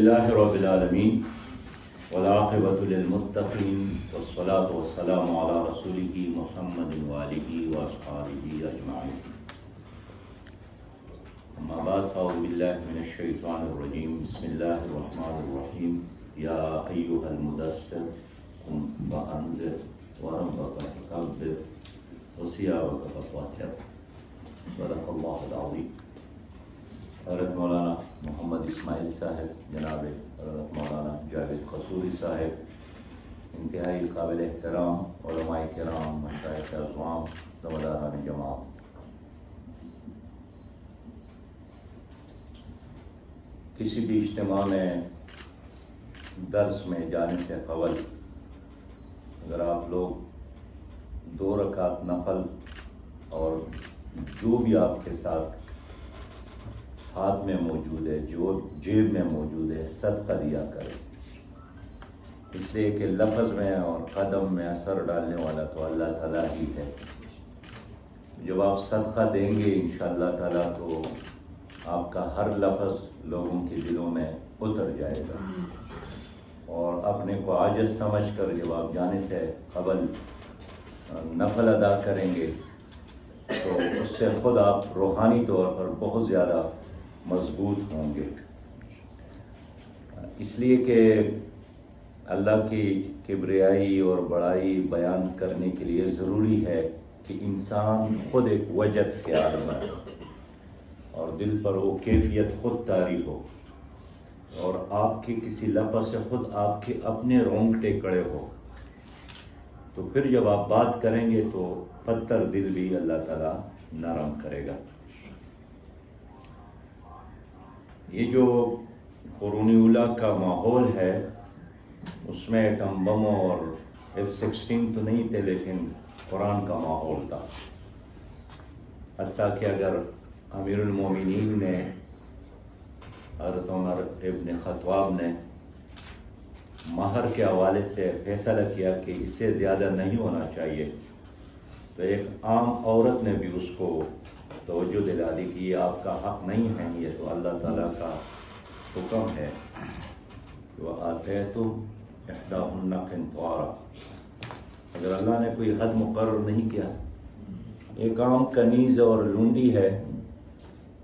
للہ رب العالمین والعاقبۃ للمتقین والصلاة والسلام علی رسولہ محمد وآلہ واصحابہ اجمعین۔ اما بعد فاعوذ باللہ من الشیطان الرجیم، بسم اللہ الرحمن الرحیم۔ یا ایھا المدثر قم فانذر وربک فکبر وثیابک فطہر۔ صدق اللہ العظیم۔ حضرت مولانا محمد اسماعیل صاحب، جناب حضرت مولانا جاوید قصوری صاحب، انتہائی قابل احترام علماء کرام، مشائخ اعظام، ذمہ جماعت، کسی بھی اجتماع میں درس میں جانے سے قبل اگر آپ لوگ 2 رکعت نفل اور جو بھی آپ کے ساتھ ہاتھ میں موجود ہے، جو جیب میں موجود ہے، صدقہ دیا کریں، اس لیے کہ لفظ میں اور قدم میں اثر ڈالنے والا تو اللہ تعالیٰ ہی ہے۔ جب آپ صدقہ دیں گے انشاءاللہ تعالیٰ تو آپ کا ہر لفظ لوگوں کے دلوں میں اتر جائے گا، اور اپنے کو عاجز سمجھ کر جب آپ جانے سے قبل نفل ادا کریں گے تو اس سے خود آپ روحانی طور پر بہت زیادہ مضبوط ہوں گے، اس لیے کہ اللہ کی کبریائی اور بڑائی بیان کرنے کے لیے ضروری ہے کہ انسان خود ایک وجد کے عالم ہے اور دل پر وہ کیفیت خود طاری ہو، اور آپ کے کسی لفظ سے خود آپ کے اپنے رونگٹے کڑے ہو، تو پھر جب آپ بات کریں گے تو پتھر دل بھی اللہ تعالیٰ نرم کرے گا۔ یہ جو قرون اولیٰ کا ماحول ہے اس میں ایٹم بم اور F-16 تو نہیں تھے، لیکن قرآن کا ماحول تھا، حتیٰ کہ اگر امیر المومنین نے حضرت عمر ابن خطاب نے مہر کے حوالے سے فیصلہ کیا کہ اس سے زیادہ نہیں ہونا چاہیے، تو ایک عام عورت نے بھی اس کو توجہ دلا دی کہ یہ آپ کا حق نہیں ہے، یہ تو اللہ تعالیٰ کا حکم ہے۔ وَآتَيْتُمْ إِحْدَاهُنَّ قِنْطَارًا، اگر اللہ نے کوئی حد مقرر نہیں کیا، ایک عام کنیز اور لونڈی ہے،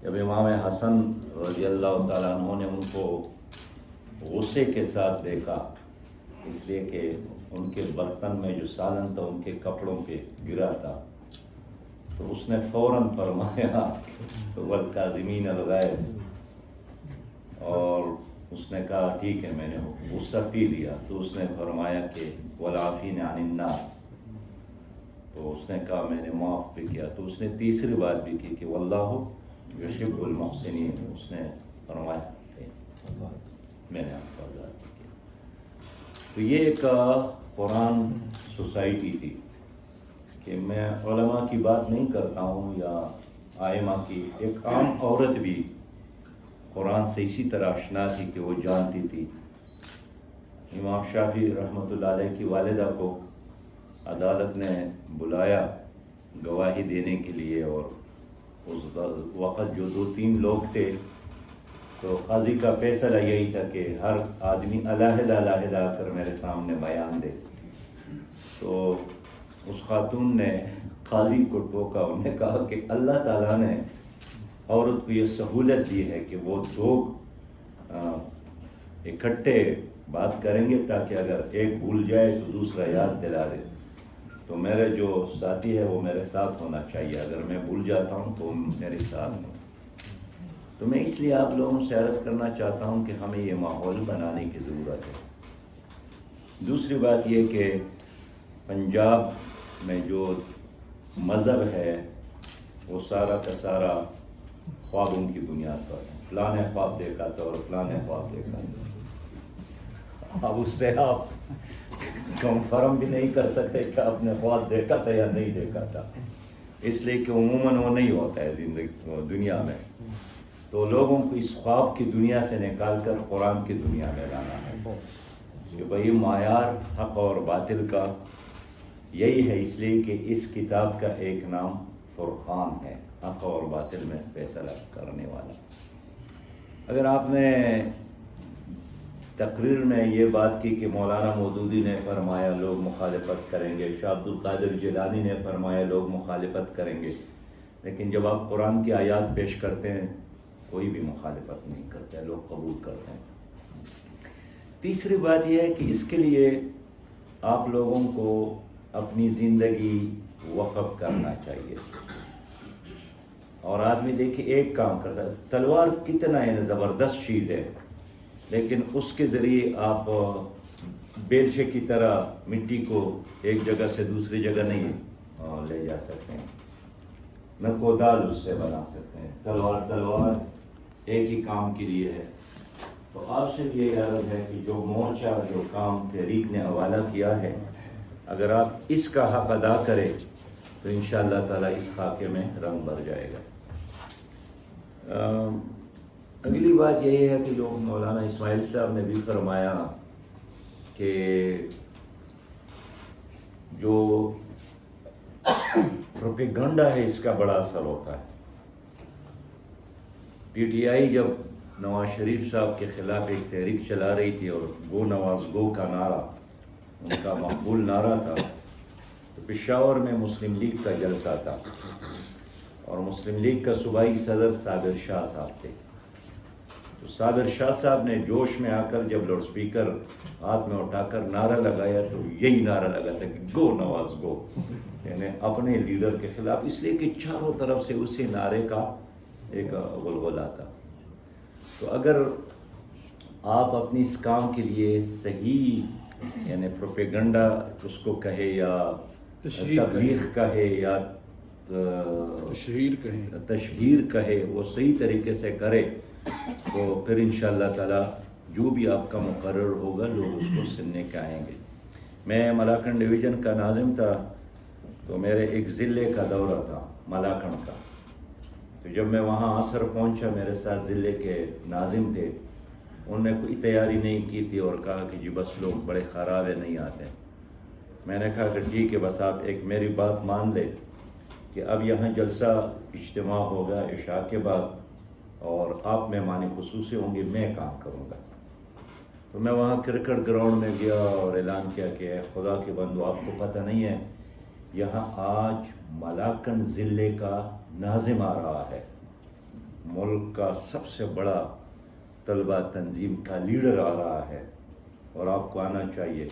جب امام حسن رضی اللہ تعالیٰ عنہ نے ان کو غصے کے ساتھ دیکھا، اس لیے کہ ان کے برتن میں جو سالن تھا ان کے کپڑوں پہ گرا تھا، تو اس نے فوراً فرمایا وَالْكَاظِمِينَ الْغَيْظَ، اور اس نے کہا ٹھیک ہے میں نے غصہ پی لیا، تو اس نے فرمایا کہ وَالْعَافِينَ عَنِ النَّاسِ، تو اس نے کہا میں نے معاف بھی کیا، تو اس نے تیسری بات بھی کی کہ وَاللَّهُ يُحِبُّ الْمُحْسِنِينَ، اس نے فرمایا کہ میں نے آپ کو آزاد کیا۔ تو یہ ایک قرآن سوسائٹی تھی کہ میں علماء کی بات نہیں کرتا ہوں یا ائمہ کی، ایک عام عورت بھی قرآن سے اسی طرح آشنا تھی کہ وہ جانتی تھی۔ امام شافعی رحمۃ اللہ علیہ کی والدہ کو عدالت نے بلایا گواہی دینے کے لیے، اور اس وقت جو 2-3 لوگ تھے تو قاضی کا فیصلہ یہی تھا کہ ہر آدمی علیحدہ علیحدہ آ کر میرے سامنے بیان دے، تو اس خاتون نے قاضی کو ٹوکا، انہوں نے کہا کہ اللہ تعالیٰ نے عورت کو یہ سہولت دی ہے کہ وہ 2 اکٹھے بات کریں گے تاکہ اگر ایک بھول جائے تو دوسرا یاد دلا دے، تو میرے جو ساتھی ہے وہ میرے ساتھ ہونا چاہیے، اگر میں بھول جاتا ہوں تو میرے ساتھ ہوں۔ تو میں اس لیے آپ لوگوں سے عرض کرنا چاہتا ہوں کہ ہمیں یہ ماحول بنانے کی ضرورت ہے۔ دوسری بات یہ کہ پنجاب میں جو مذہب ہے وہ سارا کا سارا خوابوں کی بنیاد پر ہے، فلاں نے خواب دیکھا تھا اور فلاں نے خواب دیکھا تھا، اب اس سے آپ کنفرم بھی نہیں کر سکتے کہ آپ نے خواب دیکھا تھا یا نہیں دیکھا تھا، اس لیے کہ عموماً وہ نہیں ہوتا ہے دنیا میں، تو لوگوں کو اس خواب کی دنیا سے نکال کر قرآن کی دنیا میں لانا ہے کہ بھئی معیار حق اور باطل کا یہی ہے، اس لیے کہ اس کتاب کا ایک نام فرقان ہے، حق اور باطل میں فیصلہ کرنے والا۔ اگر آپ نے تقریر میں یہ بات کی کہ مولانا مودودی نے فرمایا لوگ مخالفت کریں گے، شاہ عبد القادر جیلانی نے فرمایا لوگ مخالفت کریں گے، لیکن جب آپ قرآن کی آیات پیش کرتے ہیں کوئی بھی مخالفت نہیں کرتے، لوگ قبول کرتے ہیں۔ تیسری بات یہ ہے کہ اس کے لیے آپ لوگوں کو اپنی زندگی وقف کرنا چاہیے، اور آدمی دیکھیں ایک کام کرتا ہے، تلوار کتنا زبردست چیز ہے، لیکن اس کے ذریعے آپ بیلچے کی طرح مٹی کو ایک جگہ سے دوسری جگہ نہیں لے جا سکتے ہیں، نہ کودال اس سے بنا سکتے ہیں۔ تلوار ایک ہی کام کے لیے ہے۔ تو آپ سے بھی یہ عرض ہے کہ جو مورچہ جو کام تحریک نے حوالہ کیا ہے، اگر آپ اس کا حق ادا کریں تو انشاءاللہ تعالیٰ اس خاکے میں رنگ بھر جائے گا۔ اگلی بات یہی ہے کہ جو مولانا اسماعیل صاحب نے بھی فرمایا کہ جو پروپیگنڈا ہے اس کا بڑا اثر ہوتا ہے۔ پی ٹی آئی جب نواز شریف صاحب کے خلاف ایک تحریک چلا رہی تھی اور گو نواز گو کا نعرہ ان کا مقبول نعرہ تھا، تو پشاور میں مسلم لیگ کا جلسہ تھا اور مسلم لیگ کا صوبائی صدر صابر شاہ صاحب تھے۔ تو صابر شاہ صاحب نے جوش میں آ کر جب لاؤڈ اسپیکر ہاتھ میں اٹھا کر نعرہ لگایا تو یہی نعرہ لگا تھا کہ گو نواز گو، یعنی اپنے لیڈر کے خلاف، اس لیے کہ چاروں طرف سے اسی نعرے کا ایک غلغلہ تھا۔ تو اگر آپ اپنی اس کام کے لیے صحیح یعنی پروپیگنڈا اس کو کہے یا تبلیغ کہے یا تشہیر کہے، وہ صحیح طریقے سے کرے تو پھر انشاءاللہ تعالی جو بھی آپ کا مقرر ہوگا لوگ اس کو سننے کے آئیں گے۔ میں ملاکنڈ ڈویژن کا ناظم تھا تو میرے ایک ضلع کا دورہ تھا ملاکنڈ کا، تو جب میں وہاں عصر پہنچا میرے ساتھ ضلع کے ناظم تھے، انہوں نے کوئی تیاری نہیں کی تھی اور کہا کہ جی بس لوگ بڑے خراب ہیں نہیں آتے۔ میں نے کہا کہ ٹھیک ہے، بس آپ ایک میری بات مان لیں کہ اب یہاں جلسہ اجتماع ہوگا عشاء کے بعد اور آپ مہمان خصوصی ہوں گے، میں کام کروں گا۔ تو میں وہاں کرکٹ گراؤنڈ میں گیا اور اعلان کیا کہ اے خدا کے بندو، آپ کو پتہ نہیں ہے یہاں آج ملاکنڈ ضلع کا ناظم آ رہا ہے، ملک کا سب سے بڑا طلبہ تنظیم کا لیڈر آ رہا ہے اور آپ کو آنا چاہیے۔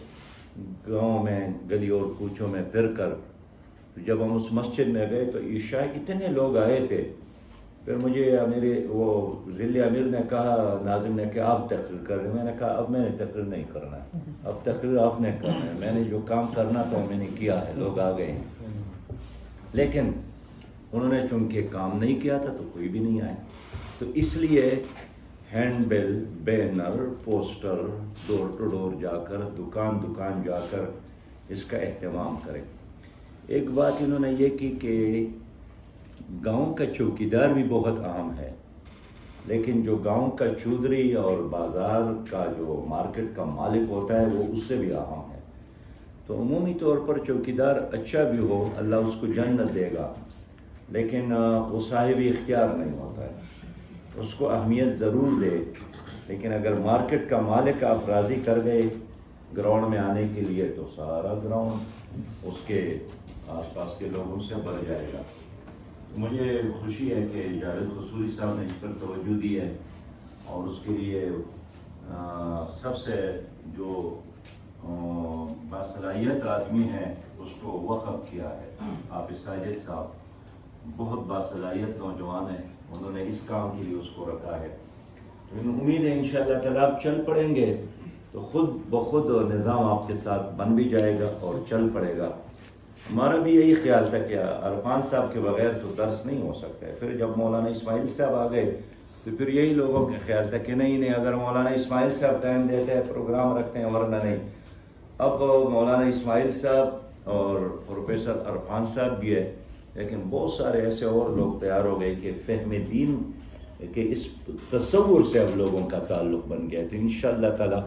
گاؤں میں گلی اور کوچوں میں پھر کر جب ہم اس مسجد میں گئے تو عشاء اتنے لوگ آئے تھے، پھر مجھے میرے وہ ضلع امیر نے کہا، ناظم نے کہ آپ تقریر کر رہے ہیں۔ میں نے کہا اب میں نے تقریر نہیں کرنا ہے، اب تقریر آپ نے کرنا ہے، میں نے جو کام کرنا تھا میں نے کیا ہے، لوگ آ گئے ہیں۔ لیکن انہوں نے چونکہ کام نہیں کیا تھا تو کوئی بھی نہیں آئے۔ تو اس لیے hand bill, banner, poster door to door جا کر دکان دکان جا کر اس کا اہتمام کریں۔ ایک بات انہوں نے یہ کی کہ گاؤں کا چوکیدار بھی بہت اہم ہے، لیکن جو گاؤں کا چودھری اور بازار کا جو مارکیٹ کا مالک ہوتا ہے وہ اس سے بھی اہم ہے۔ تو عمومی طور پر چوکیدار اچھا بھی ہو اللہ اس کو جنت دے گا، لیکن وہ صاحب اختیار نہیں ہوتا ہے، اس کو اہمیت ضرور دے، لیکن اگر مارکیٹ کا مالک آپ راضی کر گئے گراؤنڈ میں آنے کے لیے تو سارا گراؤنڈ اس کے آس پاس کے لوگوں سے بھر جائے گا۔ مجھے خوشی ہے کہ جاوید قصوری صاحب نے اس پر توجہ دی ہے اور اس کے لیے سب سے جو باصلاحیت آدمی ہے اس کو وقف کیا ہے۔ حافظ ساجد صاحب بہت باصلاحیت نوجوان ہیں، انہوں نے اس کام کے لیے اس کو رکھا ہے۔ تو امید ہے انشاءاللہ تعالیٰ آپ چل پڑیں گے تو خود بخود نظام آپ کے ساتھ بن بھی جائے گا اور چل پڑے گا۔ ہمارا بھی یہی خیال تھا کہ عرفان صاحب کے بغیر تو درس نہیں ہو سکتا ہے۔ پھر جب مولانا اسماعیل صاحب آ گئے تو پھر یہی لوگوں کا خیال تھا کہ نہیں اگر مولانا اسماعیل صاحب ٹائم دیتے ہیں پروگرام رکھتے ہیں ورنہ نہیں۔ اب مولانا اسماعیل صاحب اور پروفیسر عرفان صاحب بھی ہے، لیکن بہت سارے ایسے اور لوگ تیار ہو گئے کہ فہم دین کے اس تصور سے اب لوگوں کا تعلق بن گیا ہے۔ تو انشاءاللہ تعالی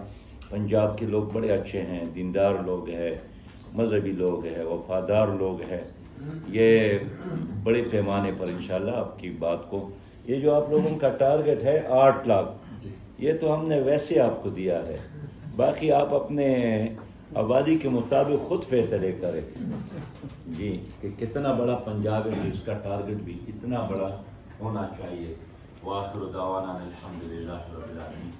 پنجاب کے لوگ بڑے اچھے ہیں، دیندار لوگ ہیں، مذہبی لوگ ہیں، وفادار لوگ ہیں، یہ بڑے پیمانے پر انشاءاللہ آپ کی بات کو، یہ جو آپ لوگوں کا ٹارگٹ ہے 8 لاکھ، یہ تو ہم نے ویسے آپ کو دیا ہے، باقی آپ اپنے آبادی کے مطابق خود فیصلے کریں جی کہ کتنا بڑا پنجاب ہے، اس کا ٹارگٹ بھی اتنا بڑا ہونا چاہیے۔ وآخر دعوانا الحمدللہ رب العالمین۔